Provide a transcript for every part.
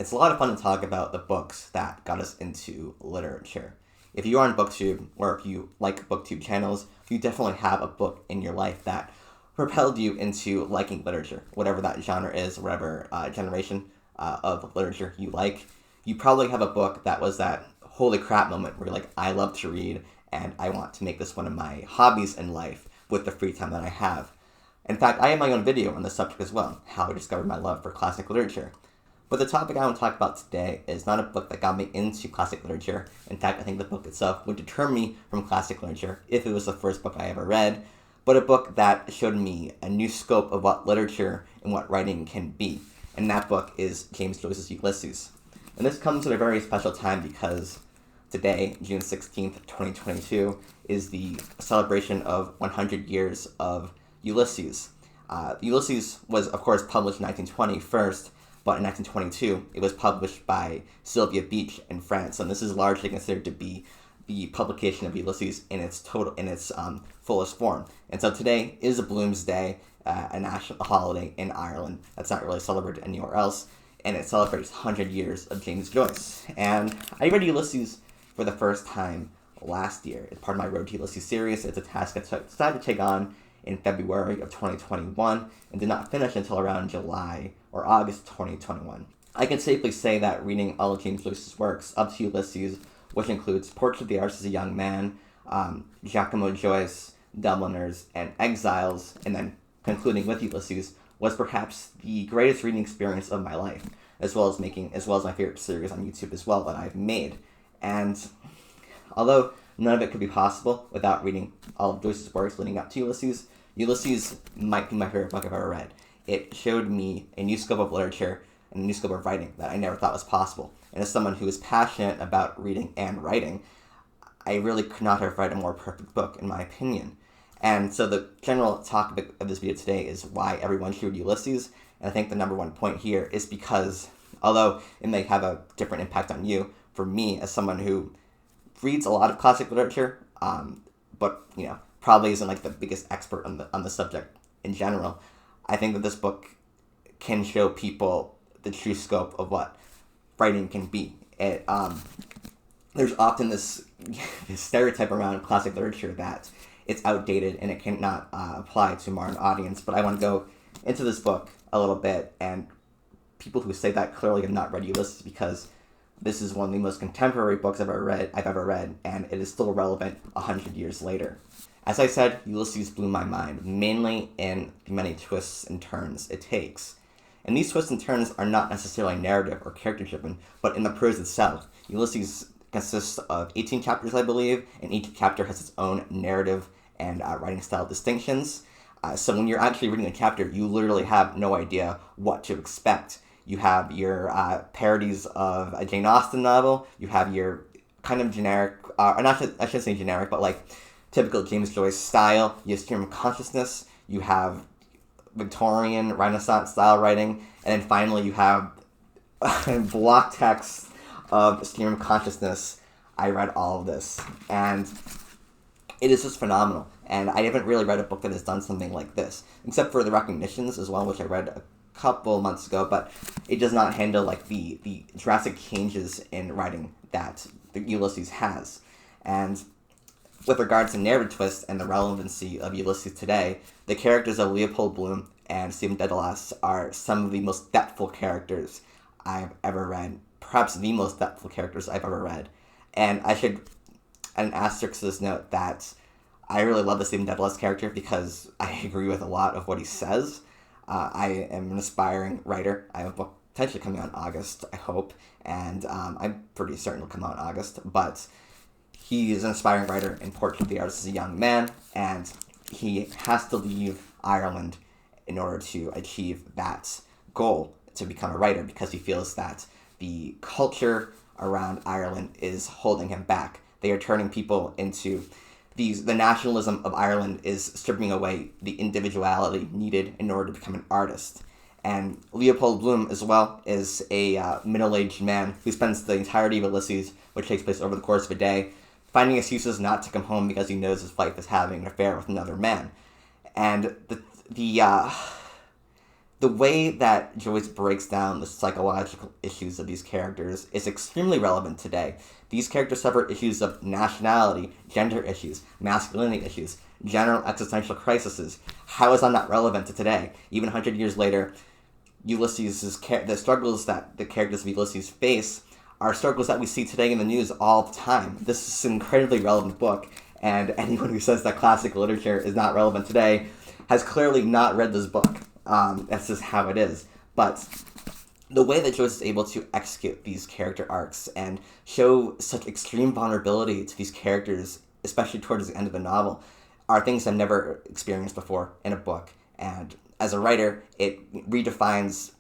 It's a lot of fun to talk about the books that got us into literature. If you are on BookTube, or if you like BookTube channels, you definitely have a book in your life that propelled you into liking literature, whatever that genre is, whatever generation of literature you like. You probably have a book that was that holy crap moment where you're like, I love to read, and I want to make this one of my hobbies in life with the free time that I have. In fact, I have my own video on this subject as well, how I discovered my love for classic literature. But the topic I want to talk about today is not a book that got me into classic literature. In fact, I think the book itself would deter me from classic literature if it was the first book I ever read, but a book that showed me a new scope of what literature and what writing can be. And that book is James Joyce's Ulysses. And this comes at a very special time because today, June 16th, 2022, is the celebration of 100 years of Ulysses. Ulysses was, of course, published in 1920 first, but in 1922, it was published by Sylvia Beach in France, and this is largely considered to be the publication of Ulysses in its fullest form. And so today is a Bloomsday, a national holiday in Ireland that's not really celebrated anywhere else, and it celebrates 100 years of James Joyce. And I read Ulysses for the first time last year. It's part of my Road to Ulysses series. It's a task I decided to take on in February of 2021 and did not finish until around July or August 2021. I can safely say that reading all of James Joyce's works up to Ulysses, which includes Portrait of the Artist as a Young Man, Giacomo Joyce, Dubliners, and Exiles, and then concluding with Ulysses, was perhaps the greatest reading experience of my life, as well as my favorite series on YouTube as well that I've made. And although none of it could be possible without reading all of Joyce's works leading up to Ulysses, Ulysses might be my favorite book I've ever read. It showed me a new scope of literature and a new scope of writing that I never thought was possible. And as someone who is passionate about reading and writing, I really could not have read a more perfect book, in my opinion. And so the general topic of this video today is why everyone should read Ulysses. And I think the number one point here is because, although it may have a different impact on you, for me, as someone who reads a lot of classic literature, but probably isn't like the biggest expert on the subject in general, I think that this book can show people the true scope of what writing can be. There's often this stereotype around classic literature that it's outdated and it cannot apply to a modern audience, but I want to go into this book a little bit, and people who say that clearly have not read Ulysses, because this is one of the most contemporary books I've ever read, and it is still relevant 100 years later. As I said, Ulysses blew my mind, mainly in the many twists and turns it takes. And these twists and turns are not necessarily narrative or character-driven, but in the prose itself. Ulysses consists of 18 chapters, I believe, and each chapter has its own narrative and writing style distinctions. So when you're actually reading a chapter, you literally have no idea what to expect. You have your parodies of a Jane Austen novel. You have your kind of generic, I shouldn't say generic, but like typical James Joyce style. You have stream of consciousness. You have Victorian Renaissance style writing, and then finally you have block text of stream of consciousness. I read all of this, and it is just phenomenal. And I haven't really read a book that has done something like this, except for the Recognitions as well, which I read a couple months ago, but it does not handle like the drastic changes in writing that the Ulysses has. And with regards to narrative twists and the relevancy of Ulysses today, the characters of Leopold Bloom and Stephen Dedalus are some of the most depthful characters I've ever read, perhaps the most depthful characters I've ever read. And I should add an asterisk to this note that I really love the Stephen Dedalus character because I agree with a lot of what he says. I am an aspiring writer. I have a book potentially coming out in August, I hope, and I'm pretty certain it'll come out in August, but he is an aspiring writer in Portrait of the Artist as a Young Man, and he has to leave Ireland in order to achieve that goal, to become a writer, because he feels that the culture around Ireland is holding him back. They are turning people into the nationalism of Ireland is stripping away the individuality needed in order to become an artist. And Leopold Bloom, as well, is a middle-aged man who spends the entirety of Ulysses, which takes place over the course of a day, finding excuses not to come home because he knows his wife is having an affair with another man. And The way that Joyce breaks down the psychological issues of these characters is extremely relevant today. These characters suffer issues of nationality, gender issues, masculinity issues, general existential crises. How is that not relevant to today? Even 100 years later, the struggles that the characters of Ulysses face are struggles that we see today in the news all the time. This is an incredibly relevant book, and anyone who says that classical literature is not relevant today has clearly not read this book. That's just how it is. But the way that Joyce is able to execute these character arcs and show such extreme vulnerability to these characters, especially towards the end of the novel, are things I've never experienced before in a book. And as a writer, it redefines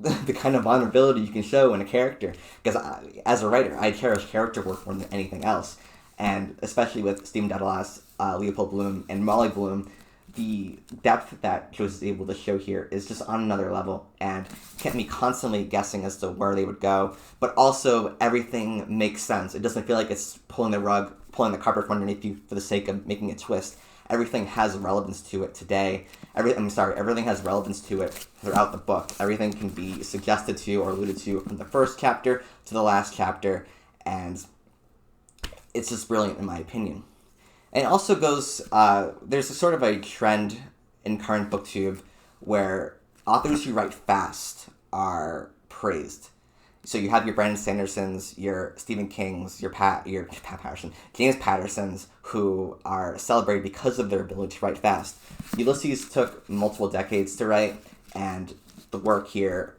the kind of vulnerability you can show in a character. Because as a writer, I cherish character work more than anything else. And especially with Stephen Dedalus, Leopold Bloom, and Molly Bloom, the depth that Joyce is able to show here is just on another level and kept me constantly guessing as to where they would go. But also, everything makes sense. It doesn't feel like it's pulling the carpet from underneath you for the sake of making a twist. Everything has relevance to it today. Everything has relevance to it throughout the book. Everything can be suggested to or alluded to from the first chapter to the last chapter, and it's just brilliant in my opinion. And it also goes, there's a sort of a trend in current booktube where authors who write fast are praised. So you have your Brandon Sandersons, your Stephen Kings, your Pat Patterson, James Pattersons, who are celebrated because of their ability to write fast. Ulysses took multiple decades to write, and the work here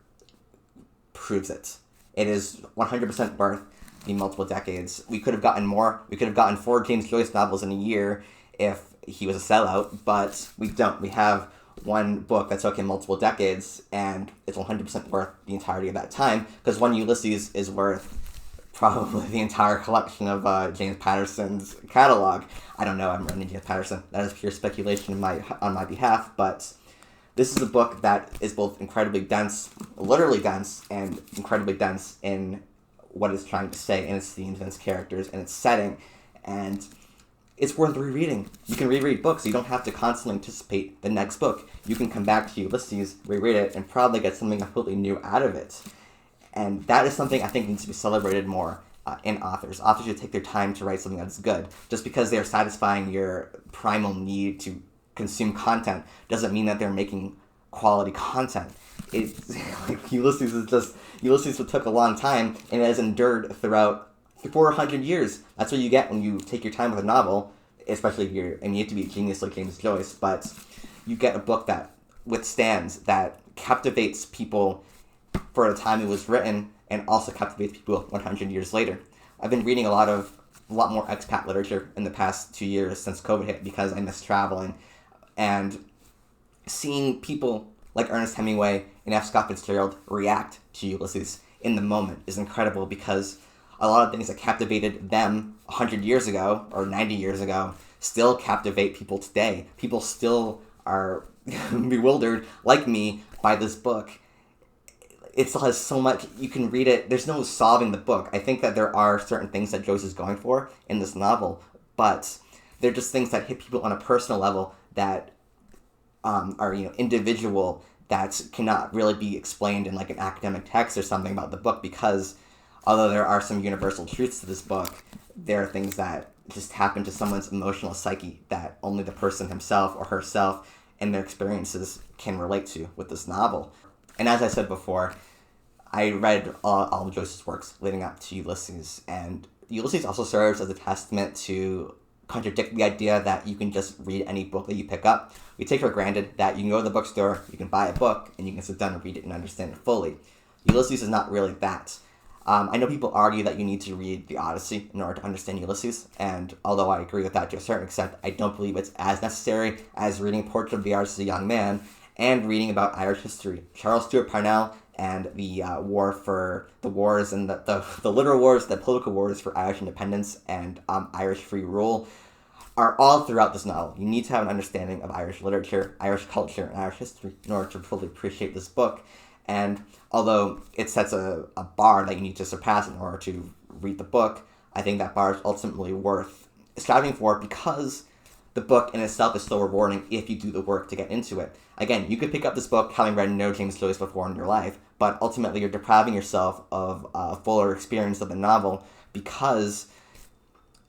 proves it. It is 100% worth the multiple decades. We could have gotten more. We could have gotten 4 James Joyce novels in a year if he was a sellout, but we don't. We have one book that took him multiple decades, and it's 100% worth the entirety of that time, because one Ulysses is worth probably the entire collection of James Patterson's catalog. I don't know, I haven't read any James Patterson. That is pure speculation on my behalf, but this is a book that is both incredibly dense, literally dense, and incredibly dense in what it's trying to say, in its themes, and its characters, and its setting, and it's worth rereading. You can reread books. You don't have to constantly anticipate the next book. You can come back to Ulysses, reread it, and probably get something completely new out of it. And that is something I think needs to be celebrated more in authors. Authors should take their time to write something that's good. Just because they're satisfying your primal need to consume content doesn't mean that they're making quality content. Ulysses took a long time, and it has endured throughout 400 years. That's what you get when you take your time with a novel, especially if you have to be a genius like James Joyce, but you get a book that withstands, that captivates people for the time it was written, and also captivates people 100 years later. I've been reading a lot more expat literature in the past 2 years since COVID hit, because I miss traveling, and seeing people like Ernest Hemingway and F. Scott Fitzgerald react to Ulysses in the moment is incredible, because a lot of things that captivated them 100 years ago or 90 years ago still captivate people today. People still are bewildered, like me, by this book. It still has so much. You can read it. There's no solving the book. I think that there are certain things that Joyce is going for in this novel, but they're just things that hit people on a personal level that are individual, that cannot really be explained in like an academic text or something about the book, because although there are some universal truths to this book, there are things that just happen to someone's emotional psyche that only the person himself or herself and their experiences can relate to with this novel. And as I said before, I read all of Joyce's works leading up to Ulysses, and Ulysses also serves as a testament to contradict the idea that you can just read any book that you pick up. We take for granted that you can go to the bookstore, you can buy a book, and you can sit down and read it and understand it fully. Ulysses is not really that. I know people argue that you need to read the Odyssey in order to understand Ulysses, and although I agree with that to a certain extent, I don't believe it's as necessary as reading Portrait of the Artist as a Young Man and reading about Irish history. Charles Stewart Parnell and the wars and the literal wars, the political wars for Irish independence and Irish free rule are all throughout this novel. You need to have an understanding of Irish literature, Irish culture, and Irish history in order to fully appreciate this book. And although it sets a bar that you need to surpass in order to read the book, I think that bar is ultimately worth striving for, because the book in itself is still rewarding if you do the work to get into it. Again, you could pick up this book having read no James Joyce before in your life, but ultimately you're depriving yourself of a fuller experience of the novel because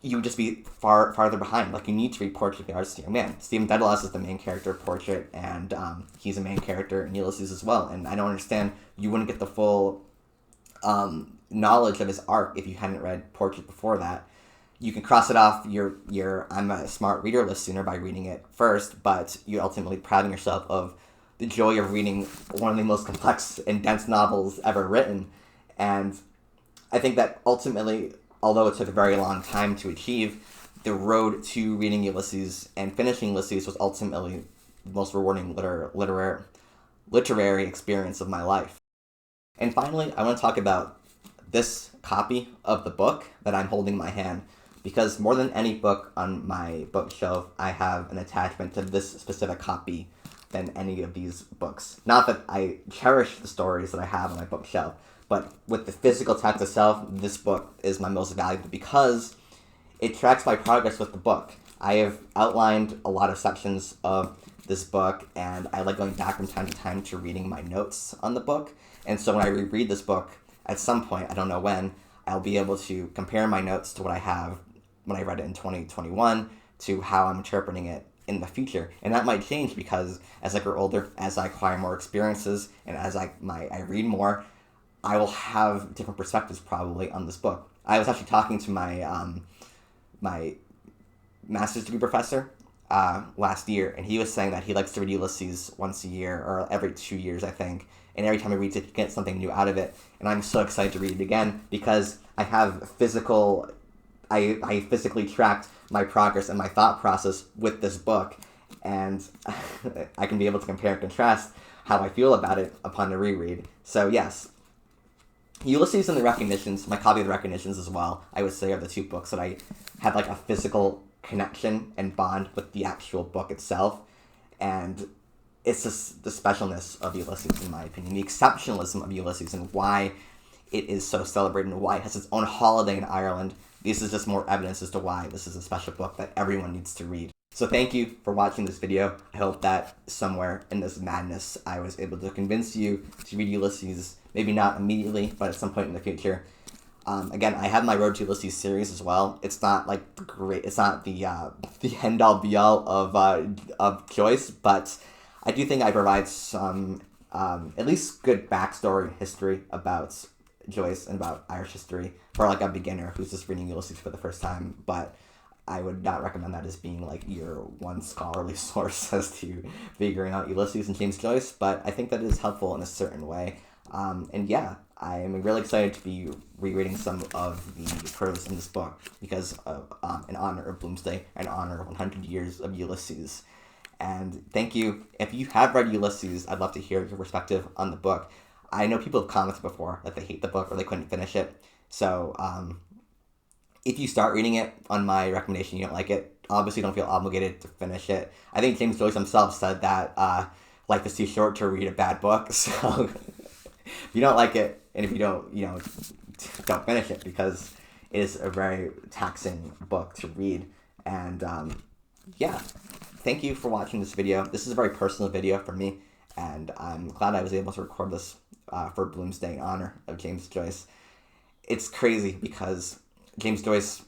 you would just be farther behind. Like, you need to read Portrait of the Artist Young Man. Stephen Dedalus is the main character of Portrait, and he's a main character in Ulysses as well. And I don't understand, you wouldn't get the full knowledge of his art if you hadn't read Portrait before that. You can cross it off your I'm a smart reader list sooner by reading it first, but you're ultimately depriving yourself of the joy of reading one of the most complex and dense novels ever written. And I think that ultimately, although it took a very long time to achieve, the road to reading Ulysses and finishing Ulysses was ultimately the most rewarding literary experience of my life. And finally, I want to talk about this copy of the book that I'm holding in my hand, because more than any book on my bookshelf, I have an attachment to this specific copy than any of these books. Not that I cherish the stories that I have on my bookshelf, but with the physical text itself, this book is my most valuable because it tracks my progress with the book. I have outlined a lot of sections of this book, and I like going back from time to time to reading my notes on the book. And so when I reread this book, at some point, I don't know when, I'll be able to compare my notes to what I have when I read it in 2021 to how I'm interpreting it in the future. And that might change because as I grow older, as I acquire more experiences, and as I read more, I will have different perspectives probably on this book. I was actually talking to my my master's degree professor last year, and he was saying that he likes to read Ulysses once a year, or every 2 years, I think. And every time he reads it, he gets something new out of it. And I'm so excited to read it again because I have I physically tracked my progress and my thought process with this book, and I can be able to compare and contrast how I feel about it upon a reread. So yes, Ulysses and the Recognitions, my copy of the Recognitions as well, I would say are the two books that I have like a physical connection and bond with the actual book itself. And it's just the specialness of Ulysses, in my opinion, the exceptionalism of Ulysses, and why it is so celebrated and why it has its own holiday in Ireland. This is just more evidence as to why this is a special book that everyone needs to read. So thank you for watching this video. I hope that somewhere in this madness I was able to convince you to read Ulysses, maybe not immediately, but at some point in the future. Again, I have my Road to Ulysses series as well. It's not like it's not the end all be all of Joyce, but I do think I provide some at least good backstory and history about Joyce and about Irish history for like a beginner who's just reading Ulysses for the first time. But I would not recommend that as being like your one scholarly source as to figuring out Ulysses and James Joyce, but I think that is helpful in a certain way. And yeah, I am really excited to be rereading some of the prose in this book because of in honor of Bloomsday and honor of 100 years of Ulysses. And thank you. If you have read Ulysses, I'd love to hear your perspective on the book. I know people have commented before that they hate the book or they couldn't finish it. So if you start reading it on my recommendation, you don't like it, obviously don't feel obligated to finish it. I think James Joyce himself said that life is too short to read a bad book. So if you don't like it, and if you don't, don't finish it, because it is a very taxing book to read. And yeah, thank you for watching this video. This is a very personal video for me, and I'm glad I was able to record this for Bloomsday in honor of James Joyce. It's crazy because James Joyce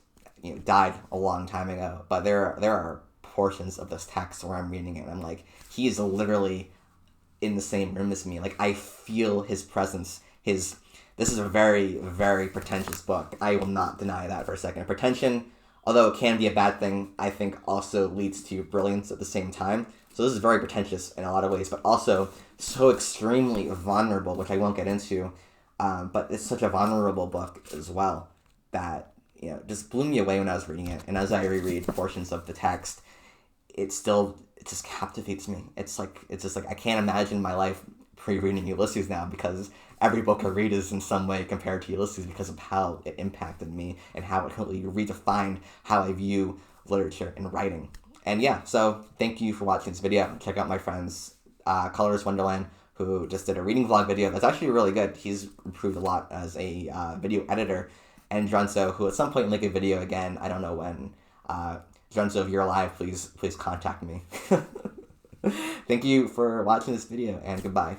died a long time ago, but there are portions of this text where I'm reading it and I'm like, he is literally in the same room as me. Like, I feel his presence. This is a very, very pretentious book. I will not deny that for a second. Pretension, although it can be a bad thing, I think also leads to brilliance at the same time. So this is very pretentious in a lot of ways, but also so extremely vulnerable, which I won't get into. But it's such a vulnerable book as well that just blew me away when I was reading it. And as I reread portions of the text, it just captivates me. It's just like I can't imagine my life pre-reading Ulysses now, because every book I read is in some way compared to Ulysses because of how it impacted me and how it completely redefined how I view literature and writing. And yeah, so thank you for watching this video. Check out my friend's Colorist Wonderland, who just did a reading vlog video that's actually really good. He's improved a lot as a video editor. And Dronso, who at some point will make a video again, I don't know when, Genzo, if you're alive, please contact me. Thank you for watching this video, and goodbye.